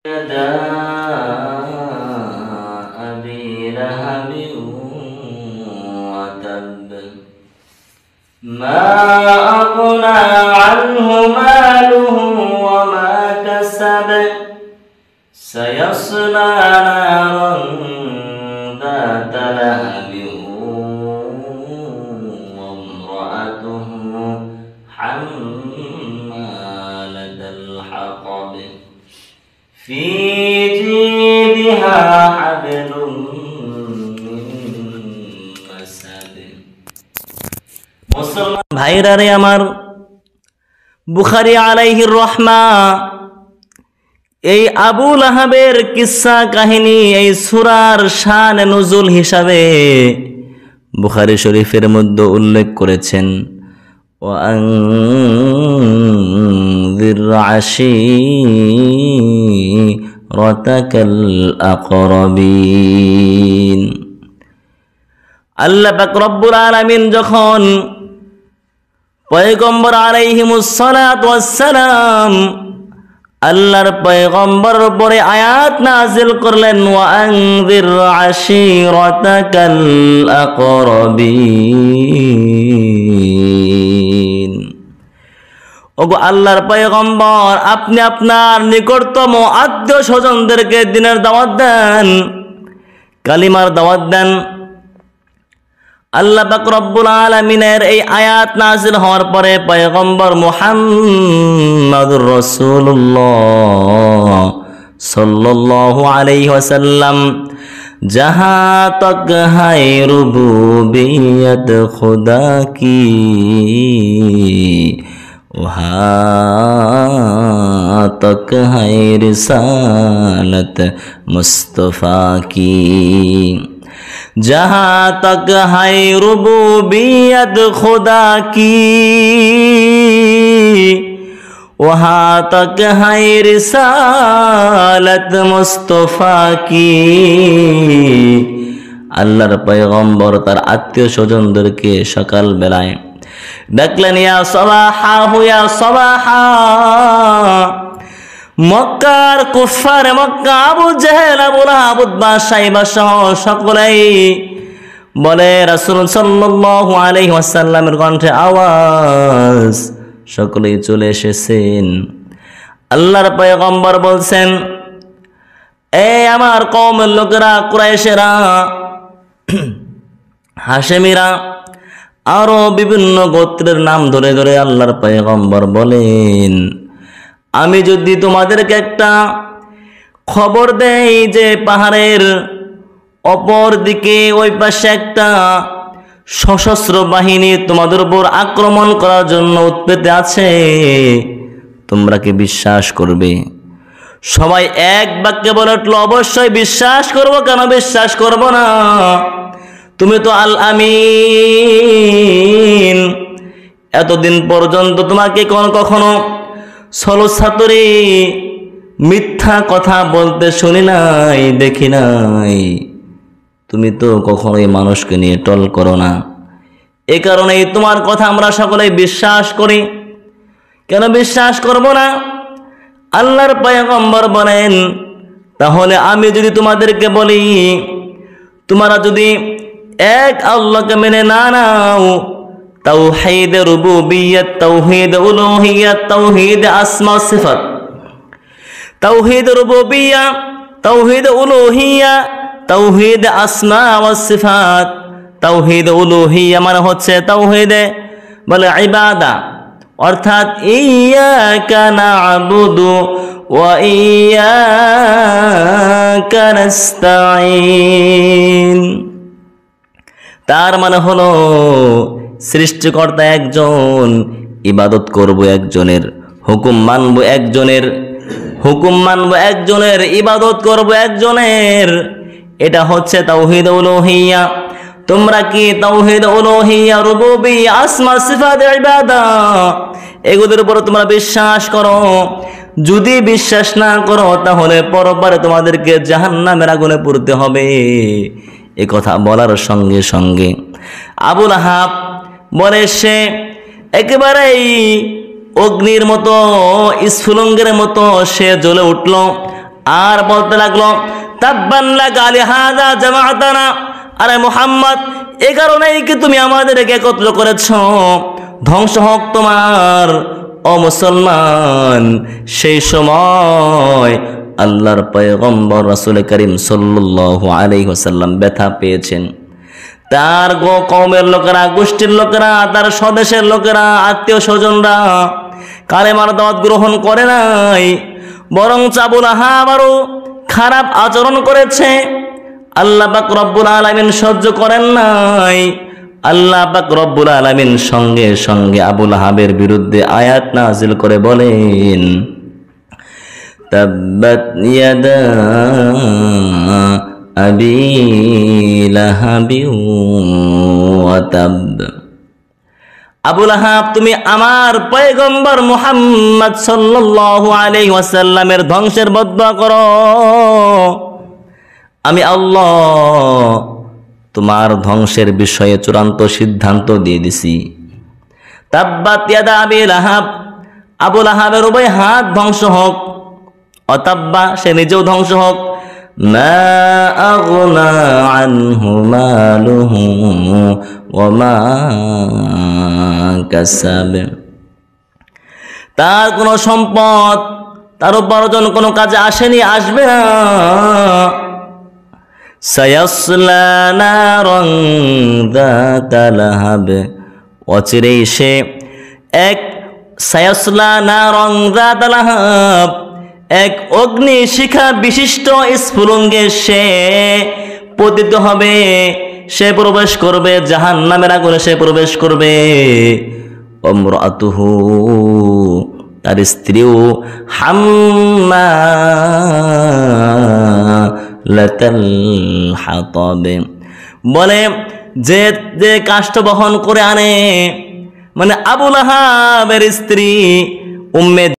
يدا أبي لهب وتب ما أغنى عنه ماله وما كسب سيصلى نارا ذات لهب وامرأته حمالة الحطب في جيدها حبل من مسد মুসলমান ভাইরা রে আমার, বুখারী আলাইহির রহমা এই আবু লাহাবের কিসসা কাহিনী এই সূরার শান নুজুল হিসাবে বুখারী শরীফের মধ্যে উল্লেখ করেছেন। وأنذر عشيرتك الأقربين। আল্লাহ পাক রব্বুল আলামিন যখন পয়গম্বর আলাইহিমুস সালাতু ওয়াস সালাম আল্লাহর পয়গম্বর উপরে আয়াত নাযিল করলেন, ওয়ানযির আশীরাতাকাল আকরাবিন। ওগো আল্লাহর পয়গম্বর, আপনি আপনার নিকটতম আত্মীয় স্বজনদেরকে দ্বীনের দাওয়াত দেন, কালিমার দাওয়াত দেন। আল্লাহ পাক রব্বুল আলামিনের এই আয়াত নাযিল হওয়ার পরে পয়গম্বর মুহাম্মদুর রাসূলুল্লাহ সাল্লাল্লাহু আলাইহি ওয়াসাল্লাম जहाँ तक है रुबूबियत खुदा की वहाँ तक है रिसालत मुस्तफ़ा की। जहाँ तक है रुबूबियत खुदा की वहाँ तक है रिसालत मुस्तफ़ा की। আল্লাহর পয়গম্বর তার আত্মীয় স্বজনদেরকে সকাল বেলায় ডাকলেন, ইয়া সবাহা হুয়া সবাহা। মক্কার কুফার মক্কা আবু জেহেল, আবু লাহাব, উতবা, শাইবা সহ সকলেই বলে রাসূল সাল্লাল্লাহু আলাইহি ওয়াসাল্লামের কণ্ঠে আওয়াজ, সকলেই চলে এসেছেন। আল্লাহর পয়গম্বর বলছেন, এ আমার কওমের লোকেরা, কুরাইশেরা, হাশেমিরা, আরো বিভিন্ন গোত্রের নাম ধরে ধরে আল্লাহর পয়গম্বর বলেন, আমি যদি তোমাদেরকে একটা খবর দেই যে পাহাড়ের অপর দিকে ওই পাশে একটা সশস্ত্র বাহিনী তোমাদের উপর আক্রমণ করার জন্য উৎপেতে আছে, তোমরা কি বিশ্বাস করবে? সবাই এক বাক্যে বলে উঠলো, অবশ্যই বিশ্বাস করব, কেন বিশ্বাস করব না? তুমি তো আল আমিন, এতদিন পর্যন্ত তোমাকে কখনো ছলছাতুরি মিথ্যা কথা বলতে শুনি নাই, দেখি নাই। তুমি তো কখনোই মানুষকে নিয়ে টল করো না, এ কারণেই তোমার কথা আমরা সকলেই বিশ্বাস করি, কেন বিশ্বাস করব না? আল্লাহর পয়গম্বর বলেন, তাহলে আমি যদি তোমাদেরকে বলি, তোমরা যদি এক আল্লাহকে মেনে না নাও, তাওহীদ রুবুবিয়্যাত, তাওহীদ উলুহিয়্যাত, তাওহীদ আসমা সিফাত, তাওহীদ রুবুবিয়্যা, তাওহীদ উলুহিয়্যা, তাওহীদ আসমা ওয়াস সিফাত। তাওহীদ উলুহিয়্যা মানে হচ্ছে তাওহীদে বলে ইবাদা, অর্থাৎ ইয়্যাকা না'বুদু ওয়া ইয়্যাকা নাস্তাঈন। তার মানে হলো সৃষ্টিকর্তা একজন, ইবাদত করব একজনের, হুকুম মানব একজনের, হুকুম মানব একজনের, ইবাদত করব একজনের। এটা হচ্ছে তাওহীদ উলুহিয়্যা। তোমরা কি তাওহীদ উলুহিয়্যা, রুবুবিয়্যা, আসমা সিফাত, ইবাদা এগুলোর উপর তোমরা বিশ্বাস করো? যদি বিশ্বাস না করো তাহলে পরপারে তোমাদেরকে জাহান্নামের আগুনে পুড়তে হবে। এ কথা বলার সঙ্গে সঙ্গে আবু লাহাব বলে সে একেবারেই অগ্নির মতো, স্ফুলঙ্গের মতো সে জ্বলে উঠল। আর বলতে লাগলো তাব্বান লাকা লিহাযা জামাআতানা, আরে মুহাম্মদ এ কারণেই কি তুমি আমাদেরকে একত্র করেছো, ধ্বংস হোক তোমার ও মুসলমান। সেই সময় আল্লাহর পয়গম্বর রাসূল করিম সাল্লাল্লাহু আলাইহি ওয়াসাল্লাম ব্যথা পেয়েছেন। তার কওমের লোকেরা, গোষ্ঠীর লোকেরা, তার স্বদেশের লোকেরা, আত্মীয় স্বজনরা কালেমার দাওয়াত গ্রহণ করে নাই, বরং আবুল আহাব আরো খারাপ আচরণ করেছে। আল্লাহ পাক রব্বুল আলামিন সহ্য করেন নাই। আল্লাহ পাক রব্বুল আলামিন সঙ্গে সঙ্গে আবুল আহাবের বিরুদ্ধে আয়াত নাযিল করে বলেন, তাব্বাত ইয়াদা আবি লাহাবি ওয়া তাব। আবুল আহাব তুমি আমার পয়গম্বর মুহাম্মদ সাল্লাল্লাহু আলাইহি ওয়াসাল্লামের ধ্বংসের বদদুয়া করো, আমি আল্লাহ তোমার ধ্বংসের বিষয়ে চূড়ান্ত সিদ্ধান্ত দিয়ে দিছি। তাব্বাত ইয়াদা আবি লাহাব, আবুল আহাবের উভয় হাত ধ্বংস হোক, অতাব্বা সে নিজেও ধ্বংস হোক। মা আগনা আনহু মালুহু ওয়া মা কাসাব, তার কোনো সম্পদ, তার উপার্জন কোনো কাজে আসেনি, আসবে না। সায়াসলা নারান যাতা লাহাব, অচিরেই সে এক সায়াসলা নারান যাতা লাহাব, এক অগ্নি শিখা বিশিষ্ট স্ফুলিঙ্গে সে পতিত হবে, সে প্রবেশ করবে জাহান্নামের আগুনে, সে প্রবেশ করবে। ওমরাতুহু, তার স্ত্রীও হাম্মালাতাল হাতাব, বলে যে যে কাষ্ঠ বহন করে আনে, মানে আবুল আহাবের স্ত্রী উম্মে